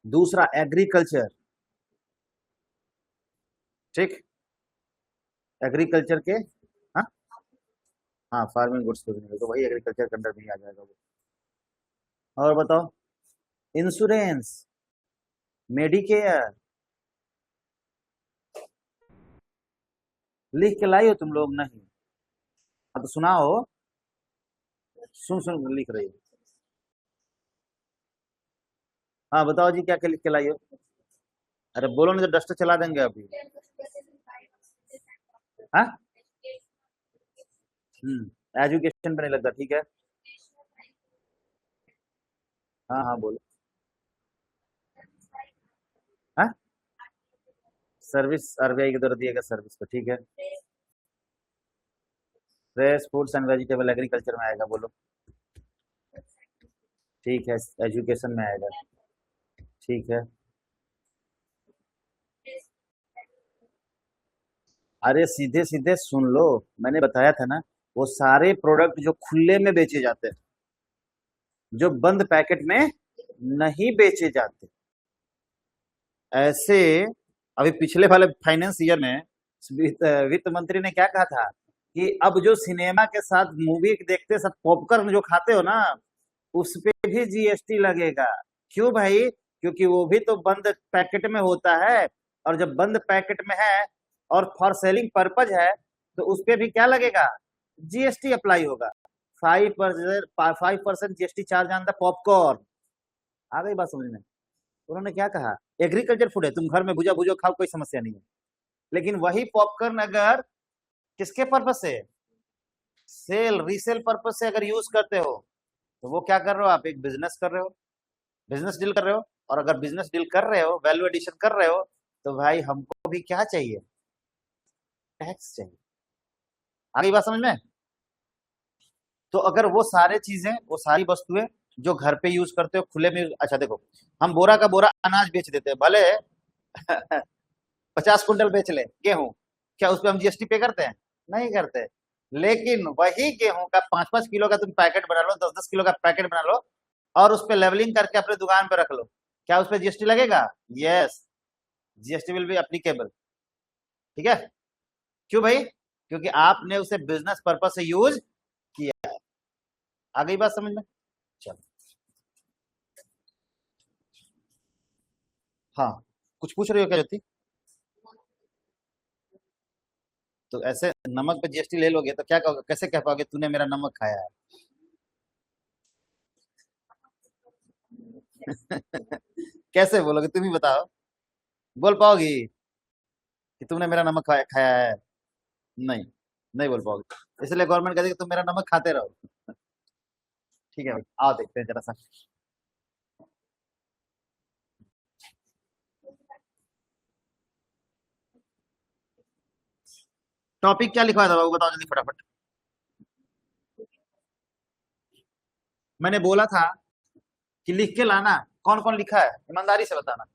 दूसरा एग्रीकल्चर, ठीक, एग्रीकल्चर के, हाँ हाँ फार्मिंग गुड्स बिजनेस, तो वही एग्रीकल्चर के अंडर में ही आ जाएगा वो। और बताओ, इंश्योरेंस, मेडिकेयर, लिख के लाई हो तुम लोग? नहीं, हाँ तो सुनाओ, सुन सुन लिख रही हो। हाँ बताओ जी, क्या क्या लिख के लाई हो? अरे बोलो नहीं तो डस्टर चला देंगे अभी। हाँ, एजुकेशन पे नहीं लगता, ठीक है। हाँ हाँ बोलो। हाँ, सर्विस आरबीआई के द्वारा दिया गया सर्विस पे, ठीक है। Fresh foods and vegetable agriculture में आएगा, बोलो। ठीक है, एजुकेशन में आएगा, ठीक है। अरे सीधे सीधे सुन लो, मैंने बताया था ना, वो सारे प्रोडक्ट जो खुले में बेचे जाते हैं, जो बंद पैकेट में नहीं बेचे जाते, ऐसे। अभी पिछले वाले फाइनेंस ईयर में वित्त मंत्री ने क्या कहा था कि अब जो सिनेमा के साथ मूवी देखते साथ पॉपकॉर्न जो खाते हो ना, उस पे भी जीएसटी लगेगा। क्यों भाई? क्योंकि वो भी तो बंद पैकेट में होता है, और जब बंद पैकेट में है और फॉर सेलिंग पर्पज है, तो उस पे भी क्या लगेगा? जीएसटी अप्लाई होगा। 5% GST charge on the popcorn. आ गई बात समझ में? उन्होंने क्या कहा, एग्रीकल्चर फूड है, तुम घर में भुजा भुजो खाओ, कोई समस्या नहीं है। लेकिन वही पॉपकॉर्न अगर किसके पर्पज से, सेल रीसेल पर्पज से अगर यूज करते हो, तो वो क्या कर रहे हो आप? एक बिजनेस कर रहे हो, बिजनेस डील कर रहे हो। और अगर बिजनेस डील कर रहे हो, वैल्यू एडिशन कर रहे हो, तो भाई हमको भी क्या चाहिए? टैक्स चाहिए। आगे बात समझ में? तो अगर वो सारे चीजें, वो सारी वस्तुएं जो घर पे यूज करते हो खुले में, अच्छा देखो, हम बोरा का बोरा अनाज बेच देते हैं, भले 50 कुंटल बेच ले गेहूं, क्या उस पर हम जीएसटी पे करते हैं? नहीं करते। लेकिन वही गेहूं का 5-5 किलो का तुम पैकेट बना लो, 10-10 किलो का पैकेट बना लो, और उस पर लेवलिंग करके अपने दुकान पे रख लो, क्या उस पर जीएसटी लगेगा? Yes, GST will be applicable, ठीक है। क्यों भाई? क्योंकि आपने उसे बिजनेस पर्पज से यूज किया। आ गई बात समझ में? चलो, हाँ, कुछ पूछ रही हो क्या ज्योति? तो ऐसे नमक पे जीएसटी ले लोगे तो क्या कहोगे, कैसे कह पाओगे तूने मेरा नमक खाया है? कैसे बोलोगे, तुम ही बताओ। बोल पाओगी कि तुमने मेरा नमक खाया खाया है? नहीं, नहीं बोल पाओगे, इसलिए गवर्नमेंट कहती है कि तुम मेरा नमक खाते रहो। ठीक है भाई, आओ देखते हैं जरा सा। टॉपिक क्या लिखवाया था बाबू, बताओ जल्दी फटाफट। मैंने बोला था कि लिख के लाना, कौन कौन लिखा है ईमानदारी से बताना।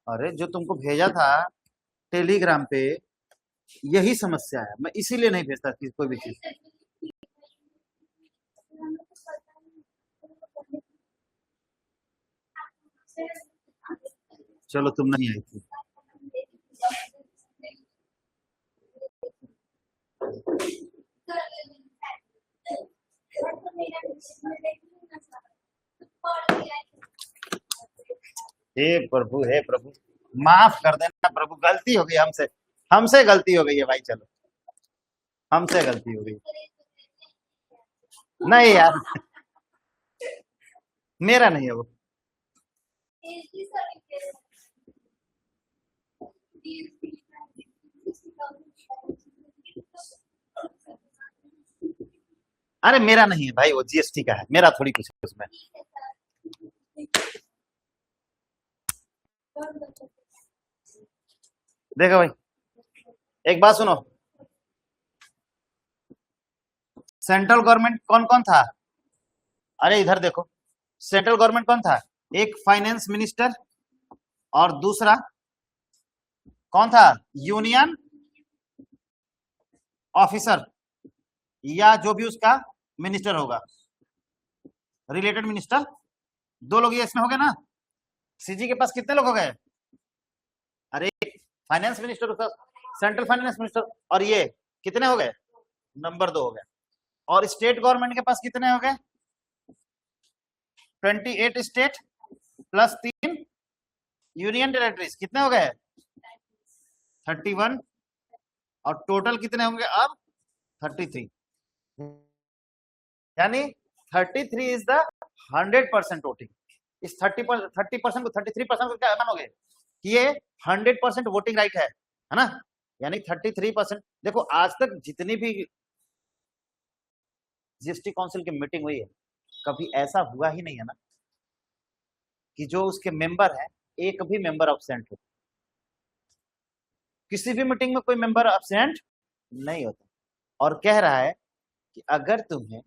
अरे जो तुमको भेजा था टेलीग्राम पे, यही समस्या है, मैं इसीलिए नहीं भेजता कोई भी चीज। चलो तुम नहीं आई थी। हे प्रभु, हे प्रभु, माफ कर देना प्रभु, गलती हो गई हमसे, हमसे गलती हो गई है भाई, चलो, हमसे गलती हो गई। नहीं यार, मेरा नहीं है वो। अरे मेरा नहीं है भाई, वो जीएसटी का है, मेरा थोड़ी कुछ है उसमें। देखो भाई, एक बात सुनो, सेंट्रल गवर्नमेंट कौन कौन था? अरे इधर देखो, सेंट्रल गवर्नमेंट कौन था? एक फाइनेंस मिनिस्टर, और दूसरा कौन था? यूनियन ऑफिसर, या जो भी उसका मिनिस्टर होगा, रिलेटेड मिनिस्टर। दो लोग ये इसमें हो गए ना। सीजी के पास कितने लोग हो गए? अरे finance minister, central finance minister, और ये कितने हो गए? नंबर 2 हो गए। और स्टेट गवर्नमेंट के पास कितने हो गए? 28 स्टेट प्लस 3 यूनियन टेरिटरीज, कितने हो गए? 31। और टोटल कितने होंगे अब? 33। यानी 33 इज द 100% वोटिंग। इस 30% को 33% को क्या मानोगे कि ये 100% वोटिंग राइट है ना? यानी 33%। देखो आज तक जितनी भी जीएसटी काउंसिल की मीटिंग हुई है, कभी ऐसा हुआ ही नहीं है ना कि जो उसके मेंबर है एक भी मेंबर एब्सेंट हो। किसी भी मीटिंग में कोई मेंबर एब्सेंट नहीं होता। और कह रहा है कि अगर तुम्हें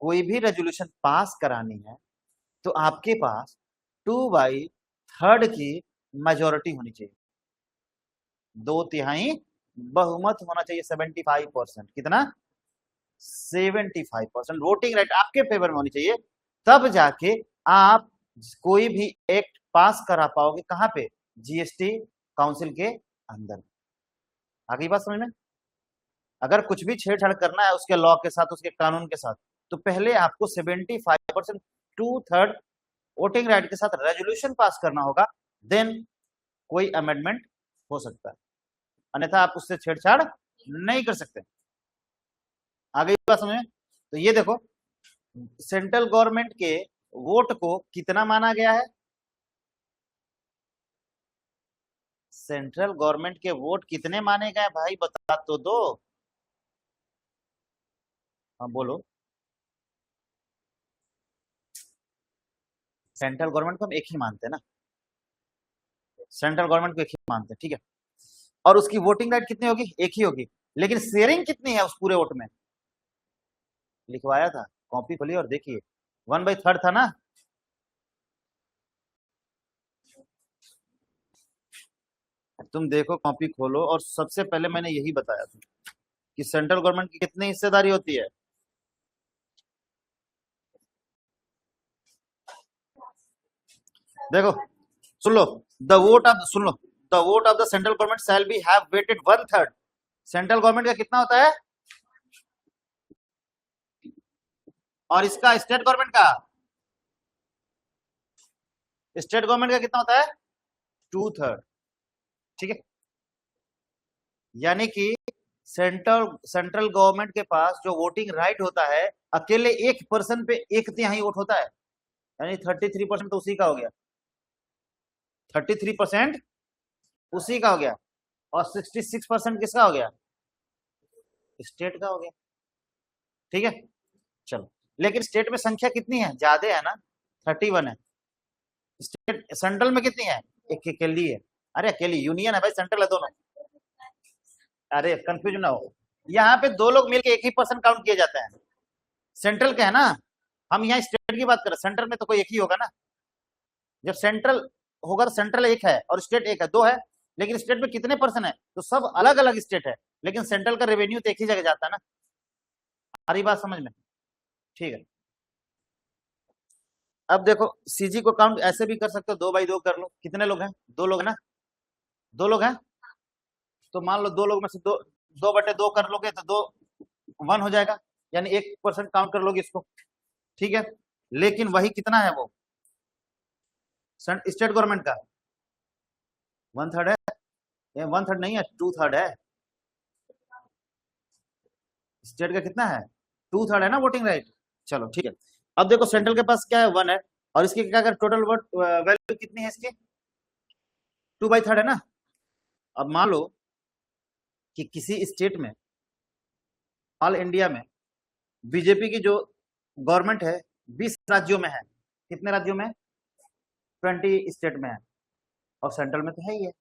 कोई भी रेजोल्यूशन पास करानी है तो आपके पास 2/3 की मेजोरिटी होनी चाहिए, 2/3 बहुमत होना चाहिए। 75%, कितना? 75% वोटिंग राइट आपके फेवर में होनी चाहिए, तब जाके आप कोई भी एक्ट पास करा पाओगे। कहां पे? जीएसटी काउंसिल के अंदर। आगे बात समझ में? अगर कुछ भी छेड़छाड़ करना है उसके लॉ के साथ, उसके कानून के साथ, तो पहले आपको 75%, 2/3 वोटिंग राइट के साथ रेजोल्यूशन पास करना होगा, देन कोई अमेंडमेंट हो सकता है, अन्यथा आप उससे छेड़छाड़ नहीं कर सकते। आगे बात समझे? तो ये देखो, सेंट्रल गवर्नमेंट के वोट को कितना माना गया है? सेंट्रल गवर्नमेंट के वोट कितने माने गए भाई, बता तो दो। हाँ बोलो। सेंट्रल गवर्नमेंट को हम एक ही मानते हैं ना, सेंट्रल गवर्नमेंट को एक ही मानते हैं, ठीक है। और उसकी वोटिंग राइट कितनी होगी? एक ही होगी, लेकिन शेयरिंग कितनी है उस पूरे वोट में? लिखवाया था, कॉपी खोलिए और देखिए, 1/3 था ना। तुम देखो, कॉपी खोलो, और सबसे पहले मैंने यही बताया था कि सेंट्रल गवर्नमेंट की कितनी हिस्सेदारी होती है। देखो सुन लो, सुन लो, the vote of the central government shall be have weighted 1/3। Central government का कितना होता है? और इसका स्टेट गवर्नमेंट का, स्टेट गवर्नमेंट का कितना होता है? 2/3, ठीक है। यानी कि सेंट्रल गवर्नमेंट के पास जो वोटिंग राइट होता है, अकेले एक पर्सन पे 1/3 वोट होता है, यानी 33% तो उसी का हो गया, 33% उसी का हो गया। और 66% किसका हो गया? स्टेट का हो गया, ठीक है। चलो, लेकिन स्टेट में संख्या कितनी है? ज्यादा है ना, 31 है। स्टेट सेंट्रल में कितनी है? एक अकेली है। अरे अकेली यूनियन है भाई, सेंट्रल है दोनों। अरे कंफ्यूज ना हो, यहाँ पे दो लोग मिलके एक ही पर्सन काउंट किए जाते हैं। सेंट्रल का है ना, हम यहाँ स्टेट की बात करें, सेंट्रल में तो कोई एक ही होगा ना। जब सेंट्रल होगा तो सेंट्रल एक है और स्टेट एक है, दो है। लेकिन स्टेट में कितने पर्सन है? तो सब अलग अलग स्टेट है, लेकिन सेंट्रल का रेवेन्यू तो एक ही जगह जाता है ना। सारी बात समझ में? ठीक है। अब देखो, सीजी को काउंट ऐसे भी कर सकते हो, 2/2 कर लो। कितने लोग हैं? 2 लोग है ना, 2 लोग हैं। तो मान लो 2 लोग में से 2/2 कर लोगे तो 1 हो जाएगा, यानी 1% काउंट कर लोगे इसको, ठीक है। लेकिन वही कितना है वो? स्टेट गवर्नमेंट का 1/3 है, 1/3 नहीं है, 2/3 है। स्टेट का कितना है? 2/3 है ना वोटिंग राइट। चलो ठीक है। अब देखो सेंट्रल के पास क्या है? 1 है, और इसकी क्या कर, टोटल वोट वैल्यू कितनी है इसकी? 2/3 है ना। अब मान लो कि किसी स्टेट में, ऑल इंडिया में बीजेपी की जो गवर्नमेंट है 20 राज्यों में है। कितने राज्यों में? 20 स्टेट में है, और सेंट्रल में तो है ही है।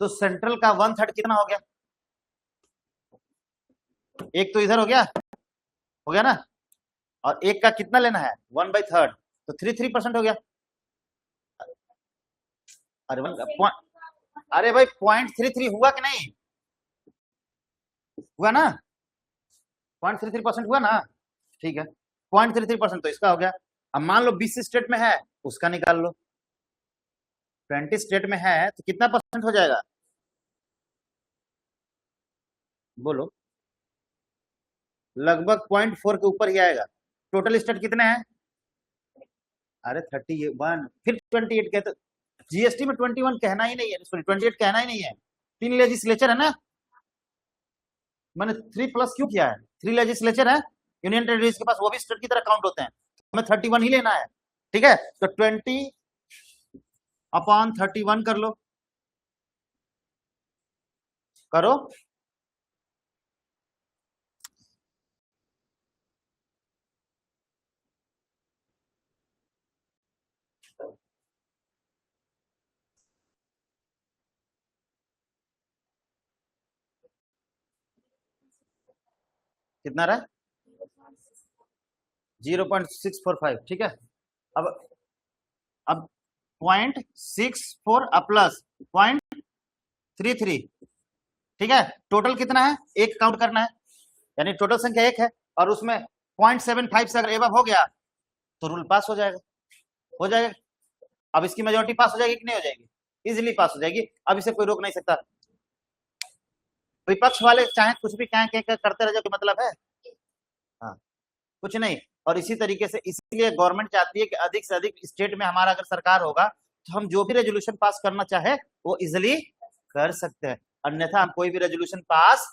तो सेंट्रल का 1/3 कितना हो गया? एक तो इधर हो गया ना, और एक का कितना लेना है? 1/3, तो 3% हो गया। अरे अरे भाई 0.33 हुआ कि नहीं? हुआ ना, 0.33% हुआ ना, ठीक है। 0.33% तो इसका हो गया। अब मान लो 20 स्टेट में है, उसका निकाल लो, 20 स्टेट में है तो कितना परसेंट हो जाएगा, बोलो। लगभग 0.4 के ऊपर ही आएगा। टोटल स्टेट कितने हैं, अरे 31, फिर 28 कहते, जीएसटी में 21 कहना ही नहीं है, सॉरी 28 कहना ही नहीं है। 3 लेजिस्लेचर है ना, मैंने 3 प्लस क्यों किया है, 3 लेजिस्लेचर है यूनियन टेरिटरीज के पास, वो भी स्टेट की तरह काउंट होते हैं, हमें 31 ही लेना है। ठीक है, तो 20/31 कर लो, करो। कितना रहा, 0.645, ठीक है। अब 0.64 प्लस 0.33, ठीक है। टोटल कितना है, एक काउंट करना है, यानी टोटल संख्या एक है, और उसमें 0.75 से अगर एबव हो गया तो रूल पास हो जाएगा, हो जाएगा। अब इसकी मेजोरिटी पास हो जाएगी कि नहीं हो जाएगी, इजिली पास हो जाएगी, अब इसे कोई रोक नहीं सकता। विपक्ष वाले चाहे कुछ भी कहें करते रह जाओ, मतलब है, हाँ, कुछ नहीं। और इसी तरीके से इसलिए गवर्नमेंट चाहती है कि अधिक से अधिक स्टेट में हमारा अगर सरकार होगा तो हम जो भी रेजोल्यूशन पास करना चाहे वो इजिली कर सकते हैं, अन्यथा हम कोई भी रेजोल्यूशन पास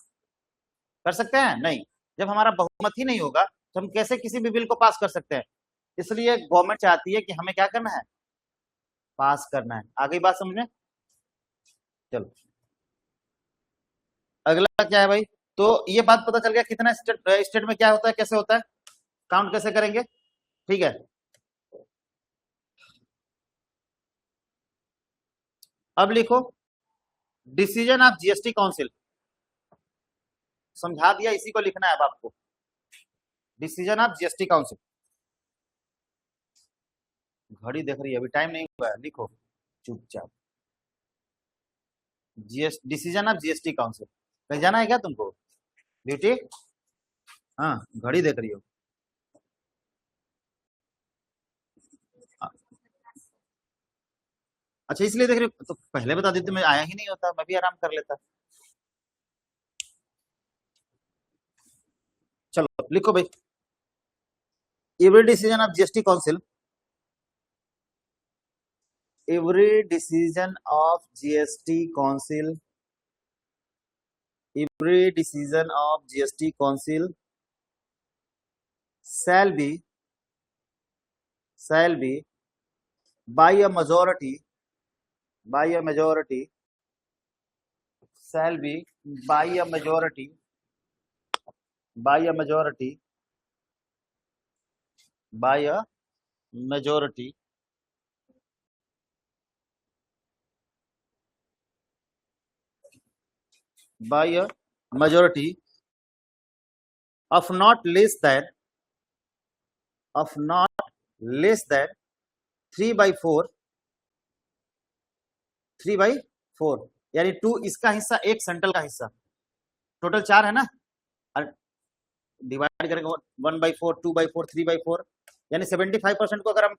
कर सकते हैं नहीं। जब हमारा बहुमत ही नहीं होगा तो हम कैसे किसी भी बिल को पास कर सकते हैं, इसलिए गवर्नमेंट चाहती है कि हमें क्या करना है, पास करना है। आगे बात समझ, चलो अगला क्या है भाई, तो ये बात पता चल गया कितना स्टेट में क्या होता है, कैसे होता है, काउंट कैसे करेंगे, ठीक है। अब लिखो डिसीजन ऑफ जीएसटी काउंसिल, समझा दिया, इसी को लिखना है अब आपको, डिसीजन ऑफ जीएसटी काउंसिल। घड़ी देख रही है, अभी टाइम नहीं हुआ है, लिखो चुपचाप, डिसीजन ऑफ जीएसटी काउंसिल। कहीं जाना है क्या तुमको ब्यूटी, हाँ घड़ी देख रही हो, अच्छा इसलिए देख रही हो, तो पहले बता देते, मैं आया ही नहीं होता, मैं भी आराम कर लेता। चलो लिखो भाई, every decision of GST council, every decision of GST Council, every decision of GST Council shall be by a majority, by a majority, shall be by a majority, by a majority, by a majority by a majority of not less than, of not less than 3/4, 3/4, यानी 2 इसका हिस्सा, 1 central का हिस्सा, total 4 है ना, divide करेंगे 1/4, 2/4, 3/4, यानी 75% को अगर हम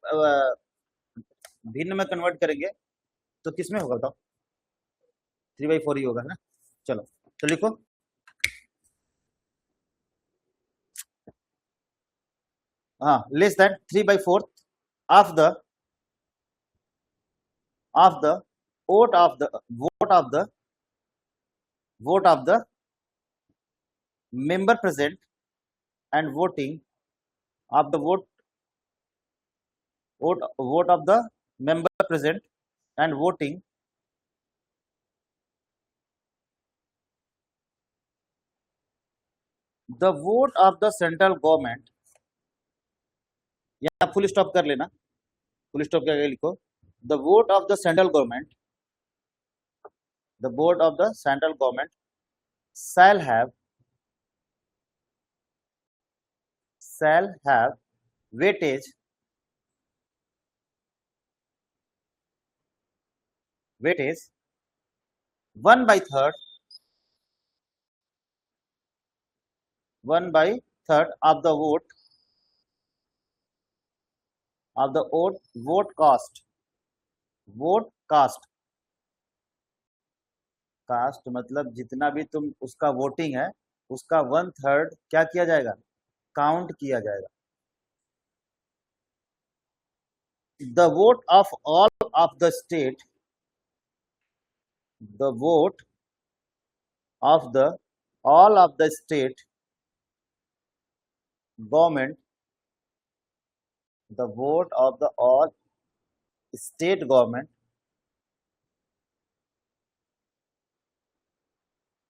भिन्न में कन्वर्ट करेंगे तो किसमें होगा बताओ, 3/4 ही होगा ना। चलो तो लिखो, हाँ less than 3/4 of the vote of the vote of the member present and voting of the vote of the member present and voting the vote of the central government, यहाँ फुल स्टॉप कर लेना, full stop क्या लिखो, the vote of the central government, the vote of the central government shall have weightage 1/3 of the vote cost cast, cast मतलब जितना भी तुम उसका वोटिंग है उसका 1/3 क्या किया जाएगा, काउंट किया जाएगा। The vote of all of the state, the vote of the all of the state government, the vote of the all state government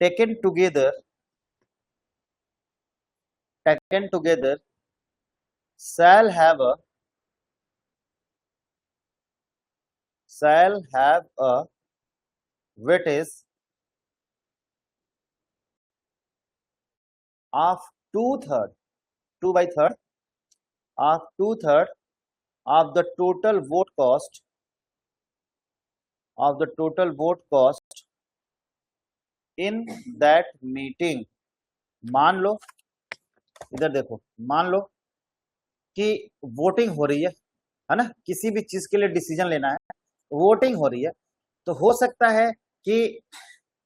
taken together shall have a weightage of 2/3 of 2/3 of the total vote cost in that meeting। मान लो, इधर देखो, मान लो कि voting हो रही है ना, किसी भी चीज के लिए डिसीजन लेना है, वोटिंग हो रही है, तो हो सकता है कि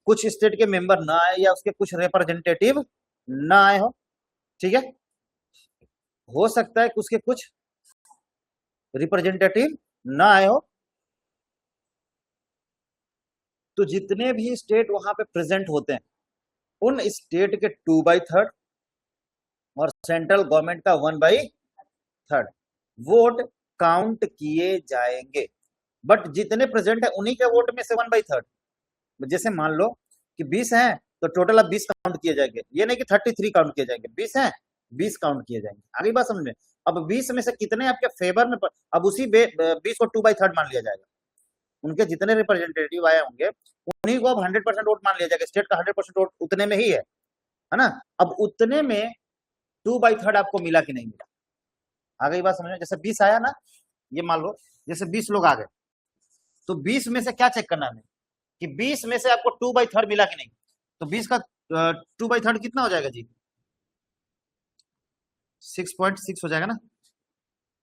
कुछ स्टेट के मेंबर ना आए या उसके कुछ रिप्रेजेंटेटिव ना आए हो, ठीक है, हो सकता है कि उसके कुछ रिप्रेजेंटेटिव ना आए हो, तो जितने भी स्टेट वहां पे प्रेजेंट होते हैं उन स्टेट के 2/3 और सेंट्रल गवर्नमेंट का 1/3 वोट काउंट किए जाएंगे। बट जितने प्रेजेंट है उन्हीं के वोट में से 1/3। जैसे मान लो कि 20 हैं तो टोटल अब 20 काउंट किए जाएंगे, ये नहीं कि 33 काउंट किए जाएंगे, 20 हैं 20 काउंट किए जाएंगे। आगे बात समझ में। अब 20 में से कितने आपके फेवर में, अब उसी 20 को 2/3 मान लिया जाएगा, उनके जितने रिप्रेजेंटेटिव आए होंगे उन्हीं को अब 100% वोट मान लिया जाएगा, स्टेट का 100% वोट उतने में ही है ना। अब उतने में 2/3 आपको मिला कि नहीं मिला, आ गई बात समझ में। जैसे 20 आया ना, ये मान लो जैसे 20 लोग आ गए, तो 20 में से क्या चेक करना है कि 20 में से आपको 2/3 मिला कि नहीं। तो 20 का 2/3 कितना हो जाएगा जी, 6.6 हो जाएगा ना,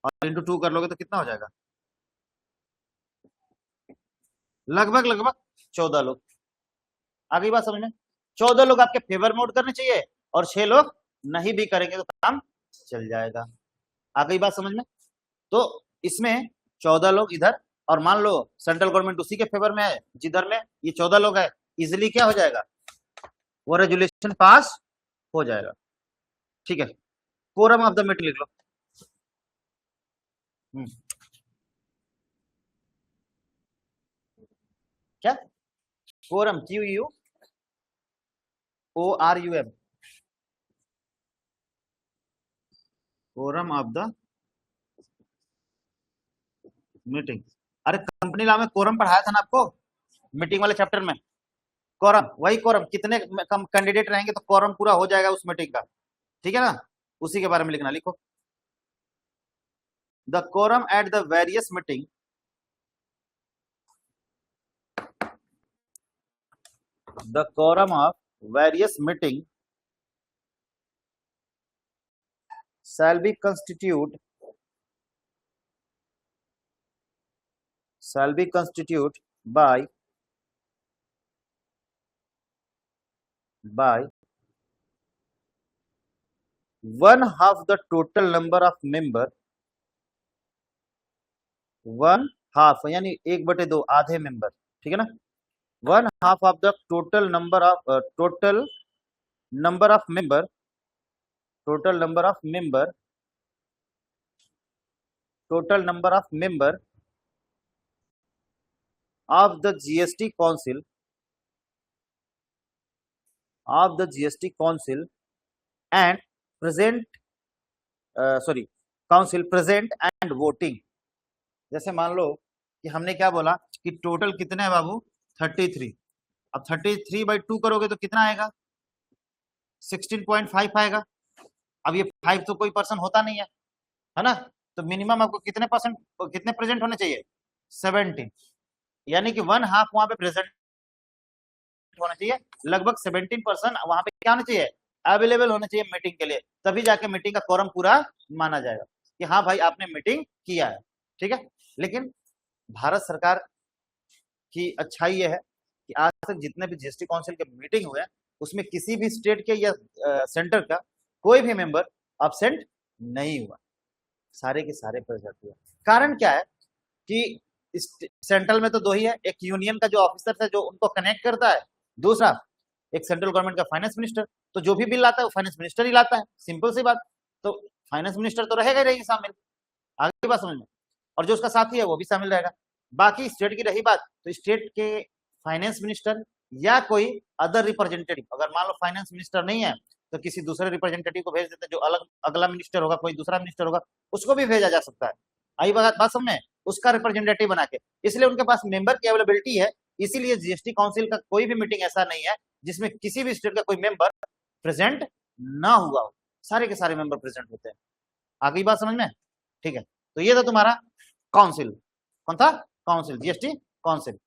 और इंटू 2 कर लोगे तो कितना हो जाएगा, लगभग 14 लोग। आ गई बात समझ में। 14 लोग आपके फेवर में वोट करने चाहिए और 6 लोग नहीं भी करेंगे तो काम चल जाएगा। आ गई बात समझ में। तो इसमें 14 लोग इधर, और मान लो सेंट्रल गवर्नमेंट उसी के फेवर में है जिधर में ये 14 लोग है, इजिली क्या हो जाएगा, वो रेजुलेशन पास हो जाएगा। ठीक है, कोरम ऑफ द मीटिंग लिख लो। क्या quorum, QUORUM, quorum of the meeting. अरे कंपनी लॉ में कोरम पढ़ाया था ना आपको मीटिंग वाले चैप्टर में, कोरम, वही कोरम, कितने कम कैंडिडेट रहेंगे तो कोरम पूरा हो जाएगा उस मीटिंग का, ठीक है ना, उसी के बारे में लिखना। लिखो, the quorum at the various meeting, the quorum of various meeting shall be constituted by 1/2 the total number of member, 1/2 यानी 1/2 आधे मेंबर, ठीक है ना, 1/2 of the total number of member of the GST council and present council present and voting। जैसे मान लो कि हमने क्या बोला कि टोटल कितने हैं बाबू, 33। अब 33/2 करोगे तो कितना आएगा, 16.5 आएगा। अब ये 5 तो कोई पर्सन होता नहीं है ना, तो मिनिमम आपको कितने प्रेजेंट होने चाहिए, 17, यानी कि 1/2 वहां पे प्रेजेंट होना चाहिए, लगभग 17% वहां पे क्या होना चाहिए, अवेलेबल होना चाहिए मीटिंग के लिए, तभी जाके मीटिंग का कोरम पूरा माना जाएगा कि हाँ भाई आपने मीटिंग किया है, ठीक है। लेकिन भारत सरकार कि अच्छाई ये है कि आज तक जितने भी जीएसटी काउंसिल के मीटिंग हुए उसमें किसी भी स्टेट के या सेंटर का कोई भी मेंबर अब्सेंट नहीं हुआ, सारे के सारे प्रेजेंट हुए। कारण क्या है कि सेंट्रल में तो दो ही है, एक यूनियन का जो ऑफिसर है जो उनको कनेक्ट करता है, दूसरा एक सेंट्रल गवर्नमेंट का फाइनेंस मिनिस्टर। तो जो भी बिल लाता है वो फाइनेंस मिनिस्टर ही लाता है, सिंपल सी बात। तो फाइनेंस मिनिस्टर तो रहेगा ही रहेगी शामिल, आगे बात समझ में, और जो उसका साथी है वो भी शामिल रहेगा। बाकी स्टेट की रही बात, तो स्टेट के फाइनेंस मिनिस्टर या कोई अदर रिप्रेजेंटेटिव, अगर मान लो फाइनेंस मिनिस्टर नहीं है तो किसी दूसरे रिप्रेजेंटेटिव को भेज देते हैं, जो अलग अगला मिनिस्टर होगा, कोई दूसरा मिनिस्टर होगा, उसको भी भेजा जा सकता है। आई बात समझ में, उसका रिप्रेजेंटेटिव बना के, इसलिए उनके पास मेंबर की अवेलेबिलिटी है। इसीलिए जीएसटी काउंसिल का कोई भी मीटिंग ऐसा नहीं है जिसमें किसी भी स्टेट का कोई मेंबर प्रेजेंट ना हुआ हो, सारे के सारे मेंबर प्रेजेंट होते हैं। आगे बात समझ में, ठीक है। तो ये था तुम्हारा काउंसिल, कौन था? Council, GST council.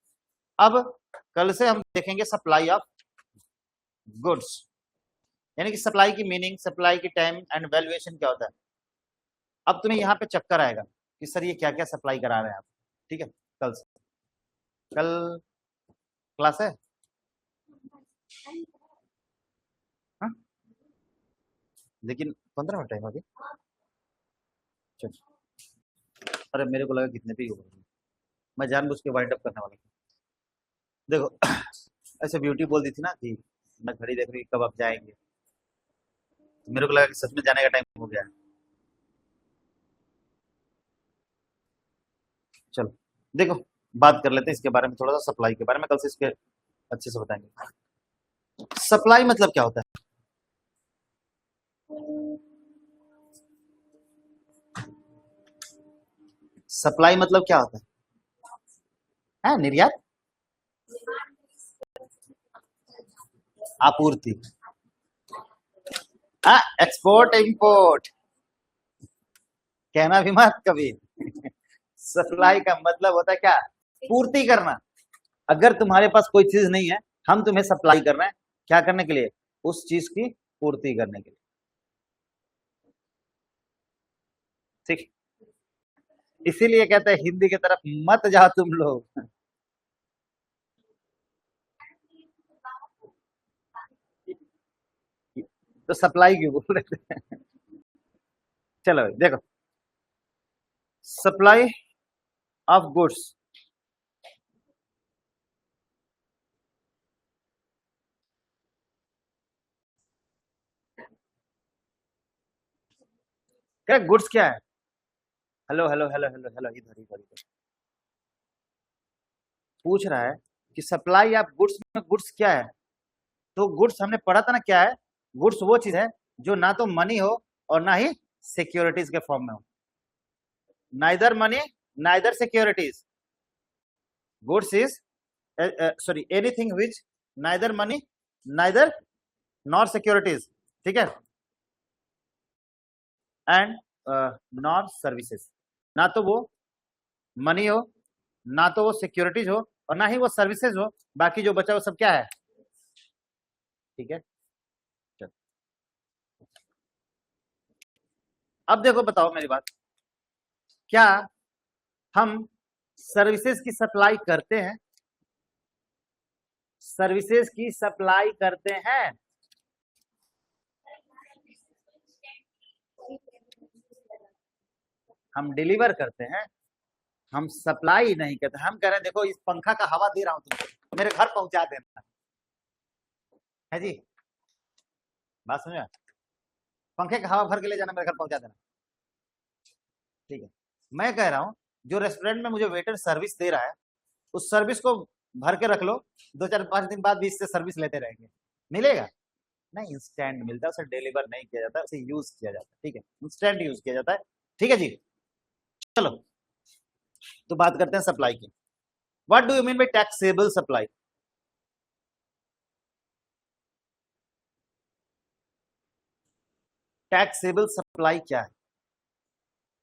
अब कल से हम देखेंगे सप्लाई ऑफ गुड्स, यानी कि सप्लाई की मीनिंग, सप्लाई की टाइम एंड वैल्यूएशन क्या होता है। अब तुम्हें यहाँ पे चक्कर आएगा कि सर ये क्या क्या सप्लाई करा रहे हैं आप, ठीक है। कल से, कल क्लास है? हा? लेकिन 15 मिनट टाइम हो गया। चलो, अरे मेरे को लगा कितने पे ही होगा, मैं जानबूझ के वाइंड अप करने वाला था। देखो ऐसे ब्यूटी बोल दी थी ना कि मैं घड़ी देख रही कब आप जाएंगे, तो मेरे को लगा कि सच में जाने का टाइम हो गया है। चलो देखो, बात कर लेते हैं इसके बारे में, थोड़ा सा सप्लाई के बारे में, कल से इसके अच्छे से बताएंगे। सप्लाई मतलब क्या होता है? सप्लाई मतलब क्या होता है? निर्यात, आपूर्ति, एक्सपोर्ट इंपोर्ट, कहना भी मत कभी। सप्लाई का मतलब होता है क्या? पूर्ति करना। अगर तुम्हारे पास कोई चीज नहीं है, हम तुम्हें सप्लाई कर रहे हैं, क्या करने के लिए? उस चीज की पूर्ति करने के लिए, ठीक। इसीलिए कहते हैं हिंदी की तरफ मत जाओ तुम लोग। तो सप्लाई क्यों बोल रहे थे? चलो देखो, सप्लाई ऑफ गुड्स, क्या गुड्स क्या है? Hello hello hello hello hello, इधर इधर इधर पूछ रहा है कि सप्लाई ऑफ गुड्स में गुड्स क्या है। तो गुड्स हमने पढ़ा था ना क्या है? गुड्स वो चीज है जो ना तो मनी हो और ना ही सिक्योरिटीज के फॉर्म में हो। Neither money neither securities, goods is sorry anything which neither money neither nor securities, ठीक है, एंड नॉर सर्विसेज। ना तो वो मनी हो, ना तो वो सिक्योरिटीज हो, और ना ही वो सर्विसेज हो, बाकी जो बचा वो सब क्या है? ठीक है। चलो अब देखो, बताओ मेरी बात, क्या हम सर्विसेज की सप्लाई करते हैं? सर्विसेज की सप्लाई करते हैं? हम डिलीवर करते हैं, हम सप्लाई नहीं करते। हम कह रहे हैं देखो इस पंखा का हवा दे रहा हूं तुमको, मेरे घर पहुंचा देना है जी। बात समझ, पंखे का हवा भर के ले जाना, मेरे घर पहुंचा देना, ठीक है। मैं कह रहा हूं जो रेस्टोरेंट में मुझे वेटर सर्विस दे रहा है, उस सर्विस को भर के रख लो, 2-4-5 दिन बाद भी इससे सर्विस लेते रहेंगे, मिलेगा नहीं? इंस्टेंट मिलता है, उसे डिलीवर नहीं किया जाता, उसे यूज किया जाता है, ठीक है, इंस्टेंट यूज किया जाता है, ठीक है जी। चलो तो बात करते हैं सप्लाई की। What do you mean by taxable supply? Taxable supply क्या है?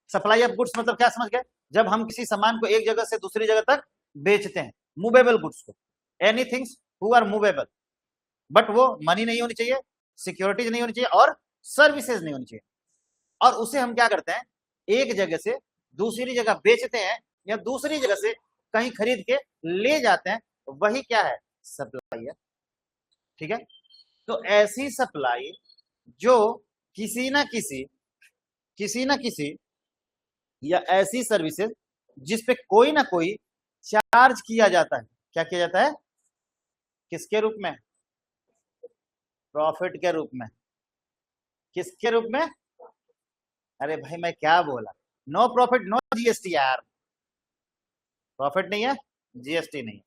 सप्लाई ऑफ गुड्स मतलब क्या समझ गए? जब हम किसी सामान को एक जगह से दूसरी जगह तक बेचते हैं, मूवेबल गुड्स को, एनीथिंग्स हु आर मूवेबल, बट वो मनी नहीं होनी चाहिए, सिक्योरिटीज नहीं होनी चाहिए, और सर्विसेज नहीं होनी चाहिए, और उसे हम क्या करते हैं? एक जगह से दूसरी जगह बेचते हैं, या दूसरी जगह से कहीं खरीद के ले जाते हैं, वही क्या है, सप्लाई है। ठीक है, तो ऐसी सप्लाई जो किसी ना किसी या ऐसी सर्विसेज जिस पे कोई ना कोई चार्ज किया जाता है, क्या किया जाता है, किसके रूप में, प्रॉफिट के रूप में। किसके रूप में, अरे भाई मैं क्या बोला, नो प्रॉफिट नो जीएसटी यार, प्रॉफिट नहीं है, जीएसटी नहीं है,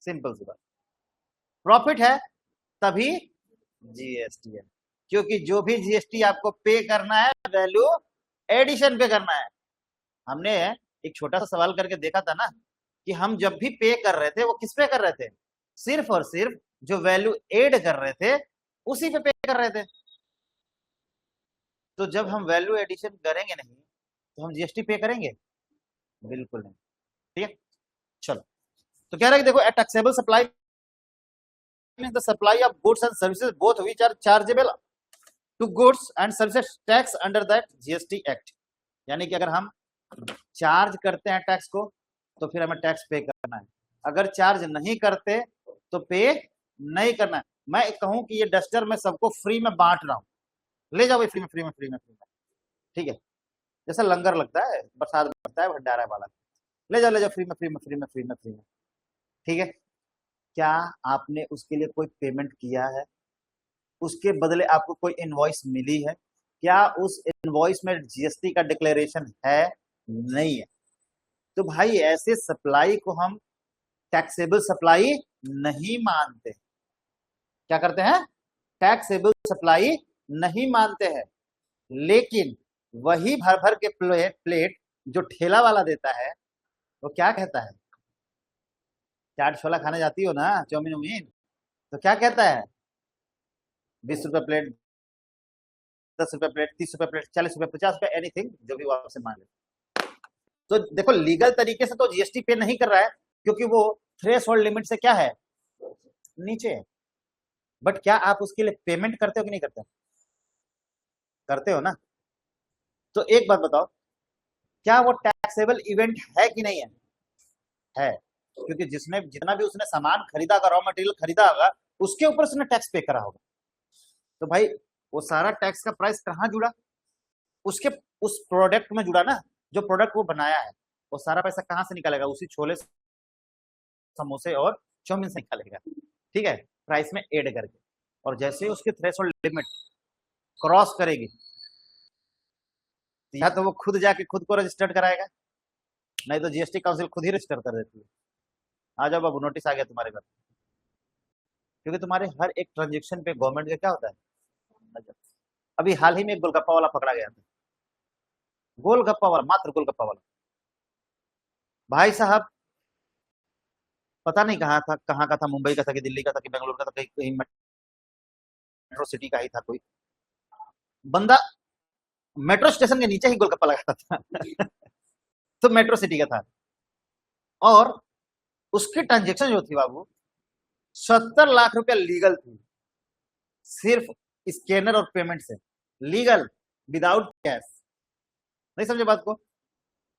सिंपल सी बात। प्रॉफिट है तभी जीएसटी है, क्योंकि जो भी जीएसटी आपको पे करना है वैल्यू एडिशन पे करना है। हमने एक छोटा सा सवाल करके देखा था ना कि हम जब भी पे कर रहे थे वो किस पे कर रहे थे, सिर्फ और सिर्फ जो वैल्यू एड कर रहे थे उसी पे कर रहे थे। तो जब हम वैल्यू एडिशन करेंगे नहीं तो हम जीएसटी पे करेंगे, बिल्कुल नहीं। ठीक है, चलो, तो कह रहा है कि देखो a taxable supply means the supply of goods and services both which are chargeable to goods and services tax under that GST Act। यानी कि अगर हम चार्ज करते हैं टैक्स को तो फिर हमें टैक्स पे करना है, अगर चार्ज नहीं करते तो पे नहीं करना है। मैं कहूं कि ये डस्टर मैं सबको फ्री में बांट रहा हूं, ले जाओ फ्री में फ्री में फ्री में फ्री में। ठीक है, जैसा लंगर लगता है, बरसात लगता है भंडारा वाला, ले जाओ फ्री में फ्री में फ्री में फ्री में फ्री में। ठीक है, क्या आपने उसके लिए कोई पेमेंट किया है, उसके बदले आपको कोई इनवॉइस मिली है, क्या उस इनवॉइस में जीएसटी का डिक्लेरेशन है, नहीं है। तो भाई ऐसे सप्लाई को हम टैक्सेबल सप्लाई नहीं मानते। क्या करते हैं, टैक्सेबल सप्लाई नहीं मानते हैं। लेकिन वही भर भर के प्लेट जो ठेला वाला देता है वो क्या कहता है, चाट छोला खाने जाती हो ना, चाउमीन उमीन, तो क्या कहता है, 20 रुपए प्लेट, 10 रुपए प्लेट, 30 रुपए प्लेट, 40 रुपए, 50 रुपए, एनीथिंग जो भी वो आपसे मांगे। तो देखो लीगल तरीके से तो जीएसटी पे नहीं कर रहा है क्योंकि वो थ्रेश होल्ड लिमिट से क्या है, नीचे है। बट क्या आप उसके लिए पेमेंट करते हो कि नहीं करते, करते हो ना। तो एक बात बताओ, क्या वो टैक्सेबल इवेंट है कि नहीं है, क्योंकि जिसने जितना भी उसने सामान खरीदा होगा, रॉ मटेरियल खरीदा होगा, उसके ऊपर उसने टैक्स पे करा होगा। तो भाई वो सारा टैक्स का प्राइस कहाँ जुड़ा, उसके उस प्रोडक्ट में जुड़ा ना, जो प्रोडक्ट वो बनाया है। वो सारा पैसा कहाँ से निकालेगा, उसी छोले समोसे और चाउमीन से निकालेगा। ठीक है, प्राइस में ऐड करके। और जैसे ही उसकी थ्रेशोल्ड लिमिट क्रॉस करेगी, या तो वो खुद जाके खुद को रजिस्टर्ड कराएगा, नहीं तो जीएसटी काउंसिल खुद ही रजिस्टर कर देती है। आ जाओ बाबू, नोटिस आ गया तुम्हारे घर, क्योंकि तुम्हारे हर एक ट्रांजेक्शन पे गवर्नमेंट का क्या होता है। अभी हाल ही में एक गोलगप्पा वाला पकड़ा गया था, गोलगप्पा वाला, मात्र गोलगप्पा वाला। भाई साहब पता नहीं कहाँ था, कहाँ का था, मुंबई का था कि दिल्ली का था कि बेंगलोर का था, कहीं कहीं मेट्रो सिटी का ही था कोई बंदा, मेट्रो स्टेशन के नीचे ही गोलगप्पा लगाता था तो मेट्रो सिटी का था। और उसकी ट्रांजेक्शन जो थी बाबू, 70 लाख रुपया लीगल थी, सिर्फ स्कैनर और पेमेंट से, लीगल, विदाउट कैश। नहीं समझे बात को,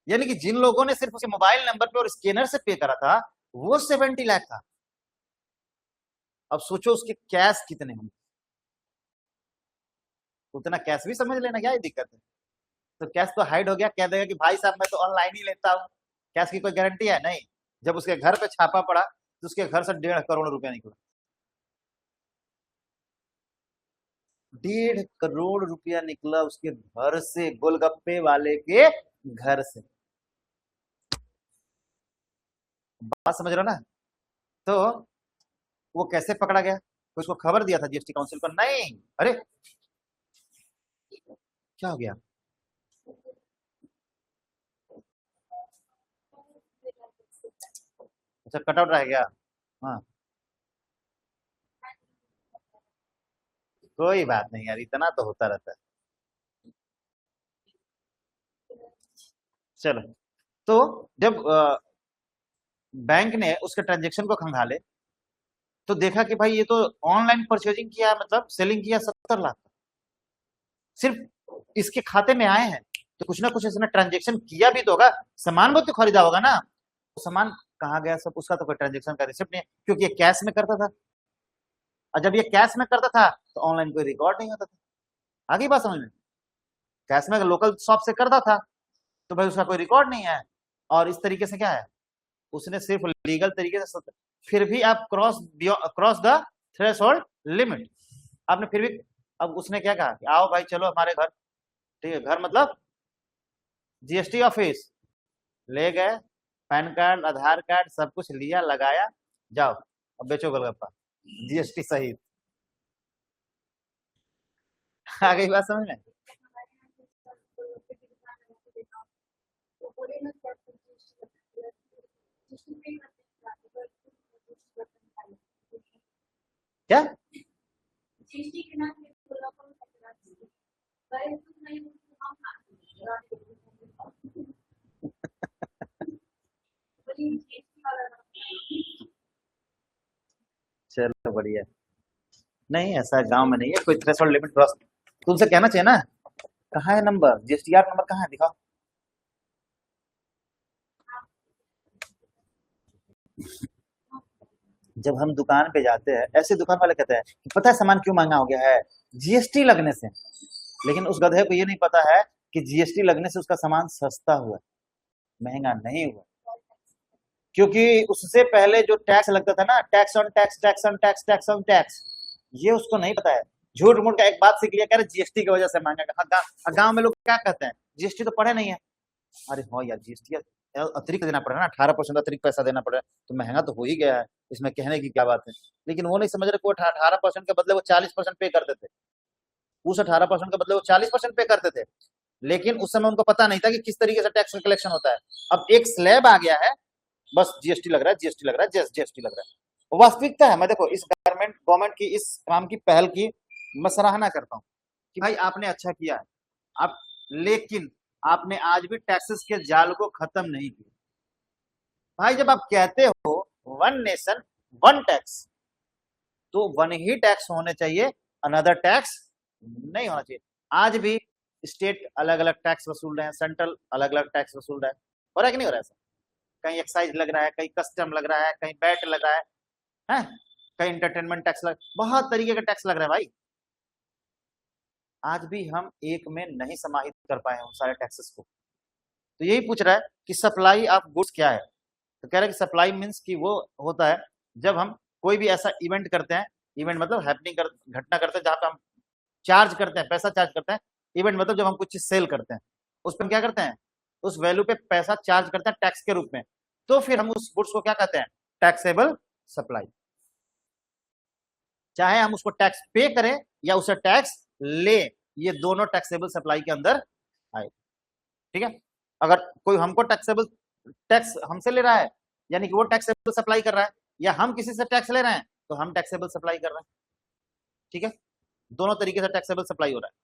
यानी कि जिन लोगों ने सिर्फ उसके मोबाइल नंबर पे और स्कैनर से पे करा था वो 70 लाख था। अब सोचो उसके कैश कितने होंगे, उतना कैश भी समझ लेना, क्या दिक्कत है। तो कैश तो हाइड हो गया, कह देगा कि भाई साहब मैं तो ऑनलाइन ही लेता हूँ, कैश की कोई गारंटी है नहीं। जब उसके घर पे छापा पड़ा तो उसके घर से 1.5 करोड़ रुपया निकला, 1.5 करोड़ रुपया निकला उसके घर से, गोलगप्पे वाले के घर से। बात समझ रहे हो ना। तो वो कैसे पकड़ा गया, तो उसको खबर दिया था जीएसटी काउंसिल पर, नहीं, अरे क्या हो गया, अच्छा कटआउट रह गया, हाँ कोई बात नहीं यार, इतना तो होता रहता है। चलो, तो जब बैंक ने उसके ट्रांजेक्शन को खंगाले तो देखा कि भाई ये तो ऑनलाइन परचेजिंग किया, मतलब सेलिंग किया 70 लाख, सिर्फ इसके खाते में आए हैं, तो कुछ ना कुछ इसने ट्रांजेक्शन किया भी तो होगा, सामान बहुत तो खरीदा होगा ना। सामान कहाँ गया, सब उसका तो कोई ट्रांजेक्शन का रिसिप्ट नहीं है, क्योंकि ये कैश में करता था। और जब ये कैश में करता था तो ऑनलाइन कोई रिकॉर्ड नहीं होता था। आगे बात समझ में? कैश में लोकल शॉप से करता था तो भाई उसका कोई रिकॉर्ड नहीं है। और इस तरीके से क्या है, उसने सिर्फ लीगल तरीके से, फिर भी आप क्रॉस द थ्रेशोल्ड लिमिट, आपने फिर भी, अब उसने क्या कहा कि आओ भाई चलो हमारे घर, ठीक है, घर मतलब जीएसटी ऑफिस, ले गए, पैन कार्ड आधार कार्ड सब कुछ लिया, लगाया, जाओ अब बेचो गोलगप्पा जीएसटी सहित। आ गई बात समझ में? क्या चलो बढ़िया। नहीं ऐसा गांव में नहीं है, कोई थ्रेशोल्ड लिमिट क्रॉस, तुमसे कहना चाहिए ना, कहाँ है नंबर, जीएसटीआर नंबर कहाँ है, दिखाओ। जब हम दुकान पे जाते हैं, ऐसे दुकान वाले कहते हैं कि पता है सामान क्यों महंगा हो गया है, जीएसटी लगने से। लेकिन उस गधे को ये नहीं पता है कि जीएसटी लगने से उसका सामान सस्ता हुआ, महंगा नहीं हुआ। क्योंकि उससे पहले जो टैक्स लगता था ना, tax on tax, tax on tax, tax on tax, ये उसको नहीं पता है। झूठ मूठ का एक बात सीख लिया, कह रहे जीएसटी की वजह से महंगा। गांव में लोग क्या कहते हैं, जीएसटी तो पढ़े नहीं है। अरे हाँ यार, जीएसटी अतिरिक्त देना पड़ रहा है ना, 18% अतिरिक्त पैसा देना पड़ रहा है, तो महंगा तो हो ही गया है, इसमें कहने की क्या बात है। लेकिन वो नहीं समझ रहे, वो 18% के बदले वो 40% पे करते थे, उस 18% के बदले वो 40% पे करते थे। लेकिन उस समय उनको पता नहीं था कि किस तरीके से टैक्स का कलेक्शन होता है। अब एक स्लैब आ गया है, बस जीएसटी लग रहा है, जीएसटी लग रहा है, जीएसटी लग रहा है। वास्तविकता है, मैं देखो इस गवर्नमेंट की इस काम की पहल की मैं सराहना करता हूँ कि भाई आपने अच्छा किया है। आप, लेकिन आपने आज भी टैक्सेस के जाल को खत्म नहीं किया। भाई जब आप कहते हो वन नेशन वन टैक्स, तो वन ही टैक्स होने चाहिए, अनदर टैक्स नहीं होना चाहिए। आज भी स्टेट अलग अलग टैक्स वसूल रहे हैं, सेंट्रल अलग अलग टैक्स वसूल रहा है। हो रहा है कि नहीं हो रहा है ऐसा? कहीं एक्साइज लग रहा है, कहीं कस्टम लग रहा है, कहीं बैट लग रहा है, कहीं इंटरटेनमेंट टैक्स लग, बहुत तरीके का टैक्स लग रहा है भाई। आज भी हम एक में नहीं समाहित कर पाए उन सारे टैक्सेस को। तो यही पूछ रहा है कि सप्लाई ऑफ गुड्स क्या है, तो कह रहे हैं कि सप्लाई मीन्स कि वो होता है जब हम कोई भी ऐसा इवेंट करते हैं, इवेंट मतलब हैपनिंग घटना करते हैं जहां पे हम चार्ज करते हैं, पैसा चार्ज करते हैं। इवेंट मतलब जब हम कुछ चीज सेल करते हैं, उस पर हम क्या करते हैं, उस वैल्यू पे पैसा चार्ज करते हैं टैक्स के रूप में, तो फिर हम उस गुड्स को क्या कहते हैं, टैक्सेबल सप्लाई। चाहे हम उसको टैक्स पे करें या उसे टैक्स ले, ये दोनों टैक्सेबल सप्लाई के अंदर आए। ठीक है, अगर कोई हमको टैक्सेबल टैक्स हमसे ले रहा है, यानी कि वो टैक्सेबल सप्लाई कर रहा है, या हम किसी से टैक्स ले रहे हैं तो हम टैक्सेबल सप्लाई कर रहे हैं। ठीक है, दोनों तरीके से टैक्सेबल सप्लाई हो रहा है।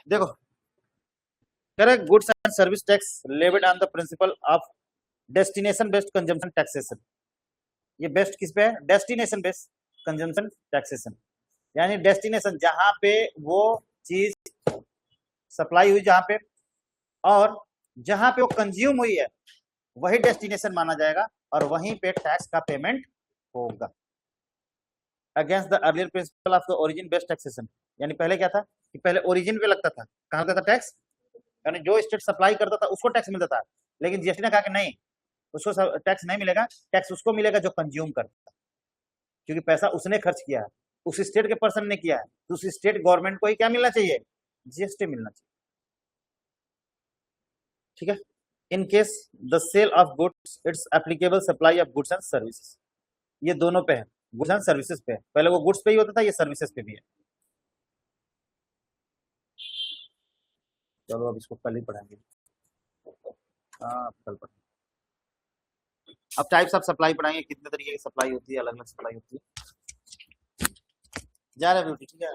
देखो, correct, goods and service tax levied on the principle of destination based consumption taxation. ये बेस्ट किस पे है, डेस्टिनेशन बेस्ड कंजम्पशन टैक्सेशन, यानी डेस्टिनेशन जहां पे वो चीज सप्लाई हुई, जहां पे, और जहां पे वो कंज्यूम हुई है वही डेस्टिनेशन माना जाएगा और वहीं पे टैक्स का पेमेंट होगा। Against the earlier principle of the origin based taxation, यानी पहले क्या था कि पहले ओरिजिन पे लगता था, कहां लगता था टैक्स, यानी जो स्टेट सप्लाई करता था उसको टैक्स मिलता था। लेकिन जीएसटी ने कहा कि नहीं, उसको टैक्स नहीं मिलेगा, टैक्स उसको मिलेगा जो कंज्यूम करता है, क्योंकि पैसा उसने खर्च किया है, उस स्टेट के पर्सन ने किया है, तो उस स्टेट गवर्नमेंट को ही क्या मिलना चाहिए, जीएसटी मिलना चाहिए। ठीक है, in case the sale of goods it's applicable supply of goods and services, ये दोनों पे है, गुड्स एंड सर्विसेज पे है। पहले वो गुड्स पे ही होता था, ये सर्विसेज पे भी है। चलो अब इसको कल ही पढ़ाएंगे। हाँ कल पढ़ेंगे। अब टाइप्स ऑफ सप्लाई पढ़ाएंगे, कितने तरीके की सप्लाई होती है, अलग अलग सप्लाई होती है। जा रहे ब्यूटी, ठीक है।